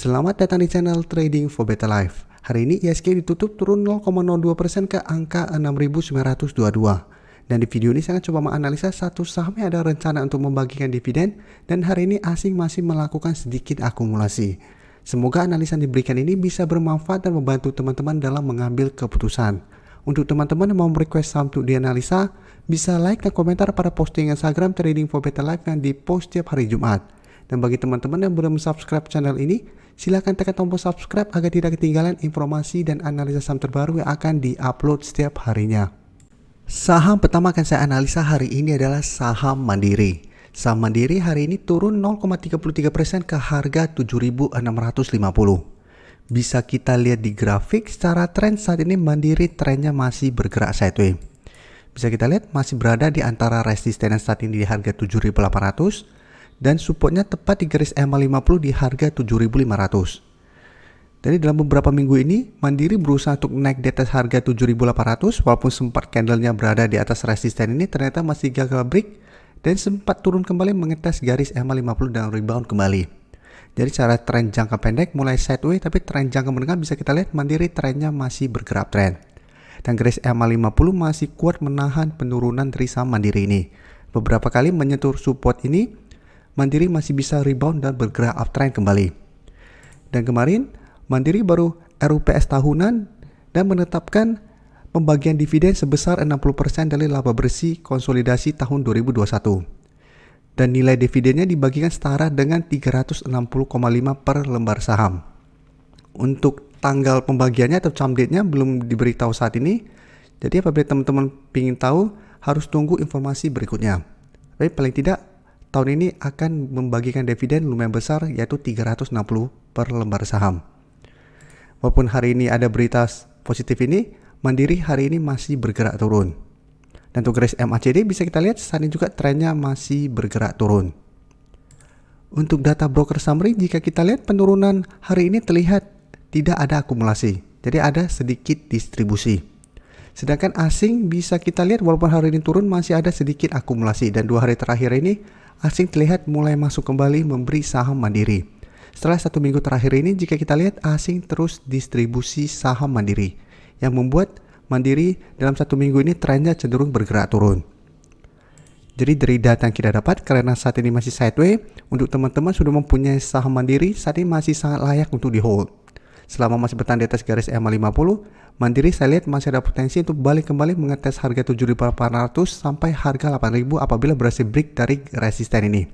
Selamat datang di channel Trading for Better Life. Hari ini ISG ditutup turun 0,02% ke angka 6.922. Dan di video ini saya coba menganalisa satu saham yang ada rencana untuk membagikan dividen dan hari ini asing masih melakukan sedikit akumulasi. Semoga analisa yang diberikan ini bisa bermanfaat dan membantu teman-teman dalam mengambil keputusan. Untuk teman-teman yang mau request saham untuk dianalisa, bisa like dan komentar pada posting Instagram Trading for Better Life yang di-post setiap hari Jumat. Dan bagi teman-teman yang belum subscribe channel ini, silakan tekan tombol subscribe agar tidak ketinggalan informasi dan analisa saham terbaru yang akan di-upload setiap harinya. Saham pertama akan saya analisa hari ini adalah saham Mandiri. Saham Mandiri hari ini turun 0,33% ke harga 7.650. Bisa kita lihat di grafik secara tren saat ini Mandiri trennya masih bergerak sideways. Bisa kita lihat masih berada di antara resisten saat ini di harga 7.800 dan supportnya tepat di garis EMA 50 di harga 7.500. Jadi dalam beberapa minggu ini Mandiri berusaha untuk naik di atas harga 7.800 walaupun sempat candlenya berada di atas resisten ini ternyata masih gagal break dan sempat turun kembali mengetes garis EMA 50 dan rebound kembali. Jadi secara tren jangka pendek mulai sideways, tapi tren jangka menengah bisa kita lihat Mandiri trennya masih bergerak tren. Dan garis EMA 50 masih kuat menahan penurunan dari saham Mandiri ini. Beberapa kali menyentuh support ini Mandiri masih bisa rebound dan bergerak uptrend kembali. Dan kemarin Mandiri baru RUPS tahunan dan menetapkan pembagian dividen sebesar 60% dari laba bersih konsolidasi tahun 2021. Dan nilai dividennya dibagikan setara dengan 360,5 per lembar saham. Untuk tanggal pembagiannya atau jam date-nya belum diberitahu saat ini. Jadi apabila teman-teman ingin tahu harus tunggu informasi berikutnya. Tapi paling tidak tahun ini akan membagikan dividen lumayan besar yaitu 360 per lembar saham. Walaupun hari ini ada berita positif ini, Mandiri hari ini masih bergerak turun. Dan untuk garis MACD bisa kita lihat saat ini juga trennya masih bergerak turun. Untuk data broker summary jika kita lihat penurunan hari ini terlihat tidak ada akumulasi. Jadi ada sedikit distribusi. Sedangkan asing bisa kita lihat walaupun hari ini turun masih ada sedikit akumulasi dan 2 hari terakhir ini asing terlihat mulai masuk kembali memberi saham Mandiri. Setelah 1 minggu terakhir ini jika kita lihat asing terus distribusi saham Mandiri yang membuat Mandiri dalam 1 minggu ini trennya cenderung bergerak turun. Jadi dari data yang kita dapat karena saat ini masih sideways, untuk teman-teman sudah mempunyai saham Mandiri saat ini masih sangat layak untuk di hold. Selama masih bertahan di atas garis EMA 50, Mandiri saya lihat masih ada potensi untuk balik kembali mengetes harga 7.800 sampai harga 8.000 apabila berhasil break dari resisten ini.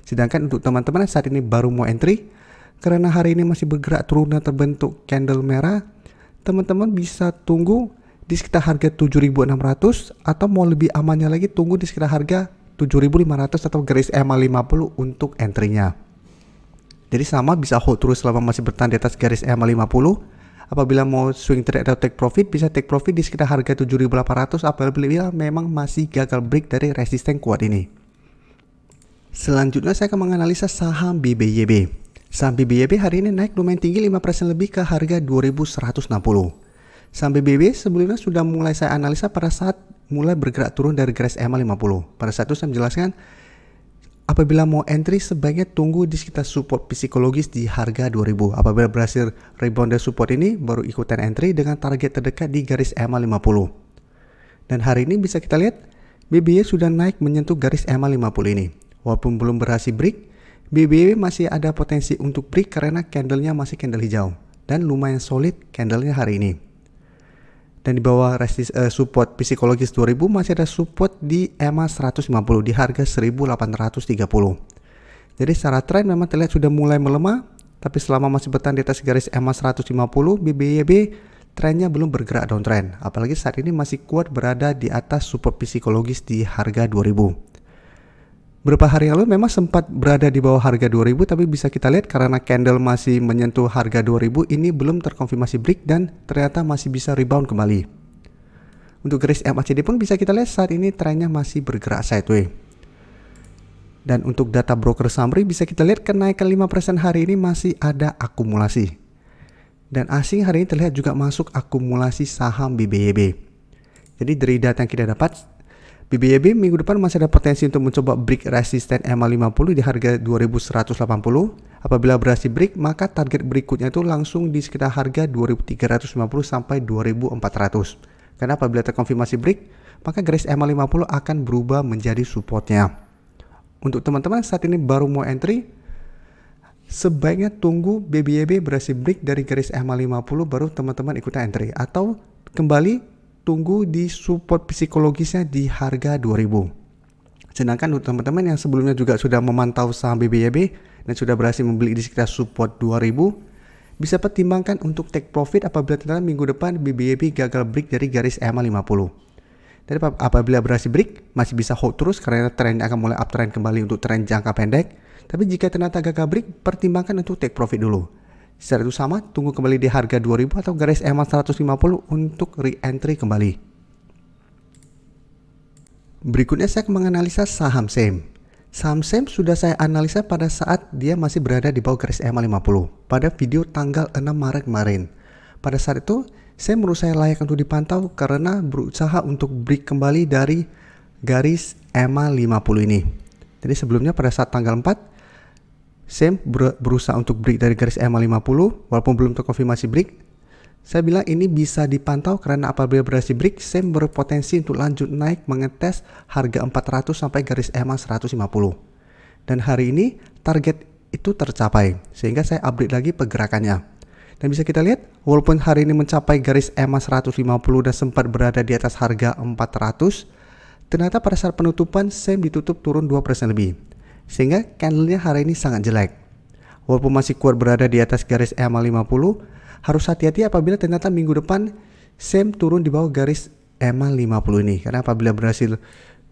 Sedangkan untuk teman-teman saat ini baru mau entry, karena hari ini masih bergerak turun dan terbentuk candle merah, teman-teman bisa tunggu di sekitar harga 7.600 atau mau lebih amannya lagi tunggu di sekitar harga 7.500 atau garis EMA 50 untuk entry-nya. Jadi sama bisa hold terus selama masih bertahan di atas garis EMA 50. Apabila mau swing trade atau take profit bisa take profit di sekitar harga 7.800 apabila memang masih gagal break dari resisten kuat ini. Selanjutnya saya akan menganalisa saham BBYB. Saham BBYB hari ini naik lumayan tinggi 5% lebih ke harga 2.160. Saham BBYB sebelumnya sudah mulai saya analisa pada saat mulai bergerak turun dari garis EMA 50. Pada saat itu saya menjelaskan apabila mau entry sebaiknya tunggu di sekitar support psikologis di harga 2000. Apabila berhasil rebound dari support ini baru ikutan entry dengan target terdekat di garis EMA 50. Dan hari ini bisa kita lihat BBY sudah naik menyentuh garis EMA 50 ini. Walaupun belum berhasil break, BBY masih ada potensi untuk break karena candlenya masih candle hijau dan lumayan solid candlenya hari ini. Dan di bawah support psikologis 2000 masih ada support di EMA 150 di harga 1830. Jadi secara tren memang terlihat sudah mulai melemah, tapi selama masih bertahan di atas garis EMA 150, BBYB trennya belum bergerak downtrend. Apalagi saat ini masih kuat berada di atas support psikologis di harga 2000. Beberapa hari lalu memang sempat berada di bawah harga 2000 tapi bisa kita lihat karena candle masih menyentuh harga 2000 ini belum terkonfirmasi break dan ternyata masih bisa rebound kembali. Untuk garis MACD pun bisa kita lihat saat ini trennya masih bergerak sideways. Dan untuk data broker summary bisa kita lihat kenaikan 5% hari ini masih ada akumulasi. Dan asing hari ini terlihat juga masuk akumulasi saham BBYB. Jadi dari data yang kita dapat BBYB minggu depan masih ada potensi untuk mencoba break resisten EMA50 di harga 2180. Apabila berhasil break, maka target berikutnya itu langsung di sekitar harga 2350 sampai 2400. Karena apabila terkonfirmasi break, maka garis EMA50 akan berubah menjadi supportnya. Untuk teman-teman saat ini baru mau entry, sebaiknya tunggu BBYB berhasil break dari garis EMA50 baru teman-teman ikutan entry, atau kembali tunggu di support psikologisnya di harga 2000. Sedangkan untuk teman-teman yang sebelumnya juga sudah memantau saham BBYB dan sudah berhasil membeli di sekitar support 2000, bisa pertimbangkan untuk take profit apabila ternyata minggu depan BBYB gagal break dari garis EMA50. Jadi apabila berhasil break, masih bisa hold terus karena trennya akan mulai uptrend kembali untuk tren jangka pendek. Tapi jika ternyata gagal break, pertimbangkan untuk take profit dulu. Secara itu sama, tunggu kembali di harga 2000 atau garis EMA 150 untuk re-entry kembali. Berikutnya saya akan menganalisa saham SEM. Saham SEM sudah saya analisa pada saat dia masih berada di bawah garis EMA 50 pada video tanggal 6 Maret kemarin. Pada saat itu, saya menurut saya layak untuk dipantau karena berusaha untuk break kembali dari garis EMA 50 ini. Jadi sebelumnya pada saat tanggal 4, SEM berusaha untuk break dari garis EMA 50 walaupun belum terkonfirmasi break. Saya bilang ini bisa dipantau karena apabila berhasil break, SEM berpotensi untuk lanjut naik mengetes harga 400 sampai garis EMA 150. Dan hari ini target itu tercapai sehingga saya update lagi pergerakannya. Dan bisa kita lihat walaupun hari ini mencapai garis EMA 150 dan sempat berada di atas harga 400, ternyata pada saat penutupan SEM ditutup turun 2% lebih. Sehingga candlenya hari ini sangat jelek. Walaupun masih kuat berada di atas garis EMA 50, harus hati-hati apabila ternyata minggu depan SEM turun di bawah garis EMA 50 ini. Karena apabila berhasil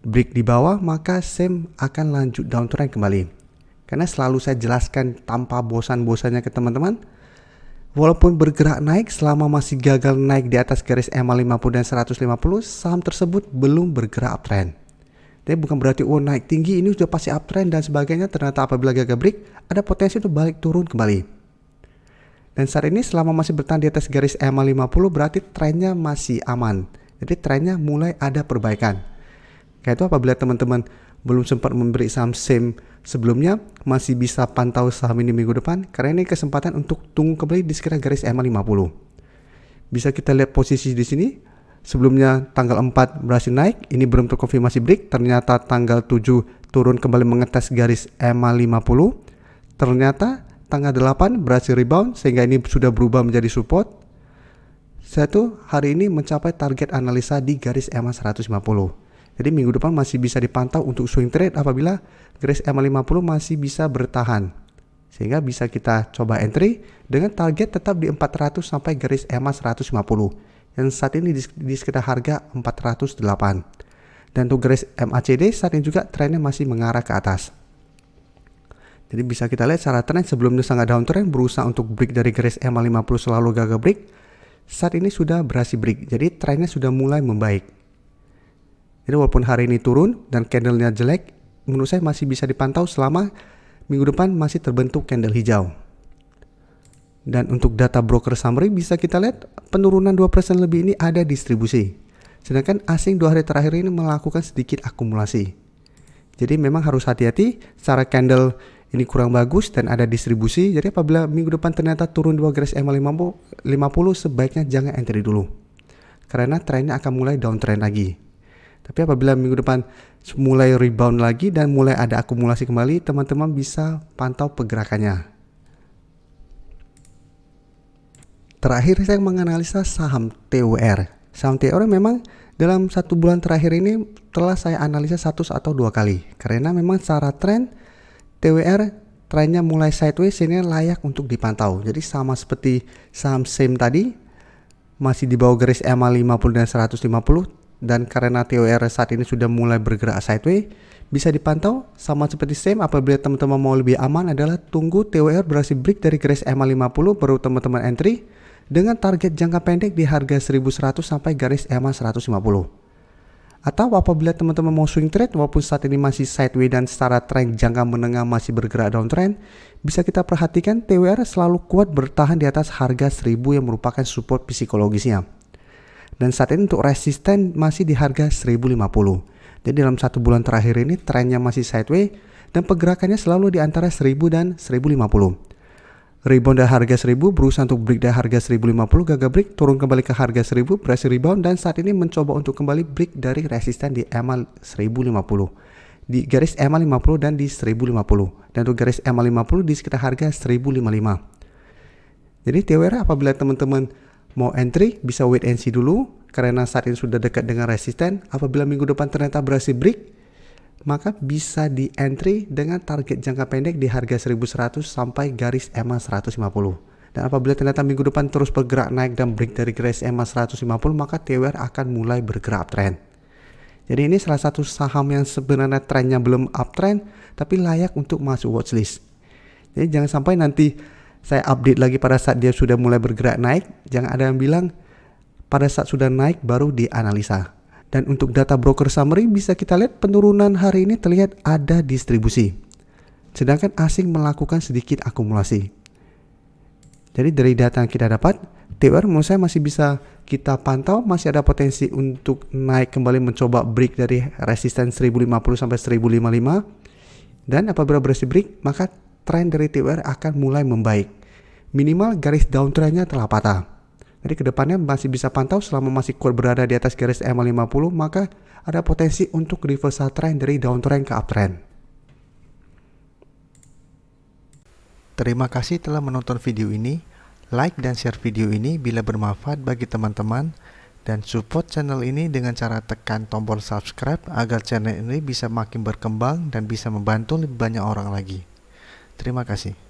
break di bawah, maka SEM akan lanjut downtrend kembali. Karena selalu saya jelaskan tanpa bosan-bosannya ke teman-teman, walaupun bergerak naik selama masih gagal naik di atas garis EMA 50 dan 150, saham tersebut belum bergerak uptrend. Tapi bukan berarti naik tinggi ini sudah pasti uptrend dan sebagainya, ternyata apabila gagal break ada potensi untuk balik turun kembali. Dan saat ini selama masih bertahan di atas garis EMA 50 berarti trennya masih aman. Jadi trennya mulai ada perbaikan. Kayak itu apabila teman-teman belum sempat memberi saham SEM sebelumnya, masih bisa pantau saham ini minggu depan karena ini kesempatan untuk tunggu kembali di sekitar garis EMA 50. Bisa kita lihat posisi di sini. Sebelumnya tanggal 4 berhasil naik, ini belum terkonfirmasi break, ternyata tanggal 7 turun kembali mengetes garis EMA 50. Ternyata tanggal 8 berhasil rebound sehingga ini sudah berubah menjadi support. Saya tuh hari ini mencapai target analisa di garis EMA 150. Jadi minggu depan masih bisa dipantau untuk swing trade apabila garis EMA 50 masih bisa bertahan. Sehingga bisa kita coba entry dengan target tetap di 400 sampai garis EMA 150. Dan saat ini di sekitar harga 408. Dan untuk garis MACD saat ini juga trennya masih mengarah ke atas. Jadi bisa kita lihat secara tren sebelumnya sangat downtrend, berusaha untuk break dari garis EMA 50 selalu gagal break. Saat ini sudah berhasil break, jadi trennya sudah mulai membaik. Jadi walaupun hari ini turun dan candlenya jelek, menurut saya masih bisa dipantau selama minggu depan masih terbentuk candle hijau. Dan untuk data broker summary bisa kita lihat penurunan 2% lebih ini ada distribusi. Sedangkan asing 2 hari terakhir ini melakukan sedikit akumulasi. Jadi memang harus hati-hati, secara candle ini kurang bagus dan ada distribusi. Jadi apabila minggu depan ternyata turun di bawah garis EMA 50, sebaiknya jangan entry dulu. Karena trennya akan mulai downtrend lagi. Tapi apabila minggu depan mulai rebound lagi dan mulai ada akumulasi kembali, teman-teman bisa pantau pergerakannya. Terakhir saya menganalisa saham TWR. Saham TWR memang dalam 1 bulan terakhir ini telah saya analisa 1 atau 2 kali. Karena memang secara tren TWR trennya mulai sideways sehingga layak untuk dipantau. Jadi sama seperti saham SEM tadi masih di bawah garis EMA 50 dan 150, dan karena TWR saat ini sudah mulai bergerak sideways bisa dipantau. Sama seperti SEM, apabila teman-teman mau lebih aman adalah tunggu TWR berhasil break dari garis EMA 50 baru teman-teman entry dengan target jangka pendek di harga 1100 sampai garis EMA 150. Atau apabila teman-teman mau swing trade walaupun saat ini masih sideways dan secara tren jangka menengah masih bergerak downtrend, bisa kita perhatikan TWR selalu kuat bertahan di atas harga 1000 yang merupakan support psikologisnya. Dan saat ini untuk resisten masih di harga 1050. Jadi dalam 1 bulan terakhir ini trennya masih sideways dan pergerakannya selalu di antara 1000 dan 1050. Rebound dari harga 1000, berusaha untuk break dari harga 1050, gagal break, turun kembali ke harga 1000, berhasil rebound, dan saat ini mencoba untuk kembali break dari resisten di EMA 1050, di garis EMA 50 dan di 1050, dan untuk garis EMA 50 di sekitar harga 1055. Jadi TWR apabila teman-teman mau entry bisa wait and see dulu, karena saat ini sudah dekat dengan resisten. Apabila minggu depan ternyata berhasil break, maka bisa di entry dengan target jangka pendek di harga 1100 sampai garis EMA 150. Dan apabila ternyata minggu depan terus bergerak naik dan break dari garis EMA 150, maka TWR akan mulai bergerak uptrend. Jadi ini salah satu saham yang sebenarnya trennya belum uptrend tapi layak untuk masuk watchlist. Jadi jangan sampai nanti saya update lagi pada saat dia sudah mulai bergerak naik. Jangan ada yang bilang pada saat sudah naik baru dianalisa. Dan untuk data broker summary bisa kita lihat penurunan hari ini terlihat ada distribusi. Sedangkan asing melakukan sedikit akumulasi. Jadi dari data yang kita dapat, TWR menurut saya masih bisa kita pantau, masih ada potensi untuk naik kembali mencoba break dari resisten 1050 sampai 1055. Dan apabila berhasil break, maka tren dari TWR akan mulai membaik. Minimal garis downtrendnya telah patah. Jadi kedepannya masih bisa pantau selama masih kuat berada di atas garis EMA 50, maka ada potensi untuk reversal trend dari downtrend ke uptrend. Terima kasih telah menonton video ini. Like dan share video ini bila bermanfaat bagi teman-teman, dan support channel ini dengan cara tekan tombol subscribe agar channel ini bisa makin berkembang dan bisa membantu lebih banyak orang lagi. Terima kasih.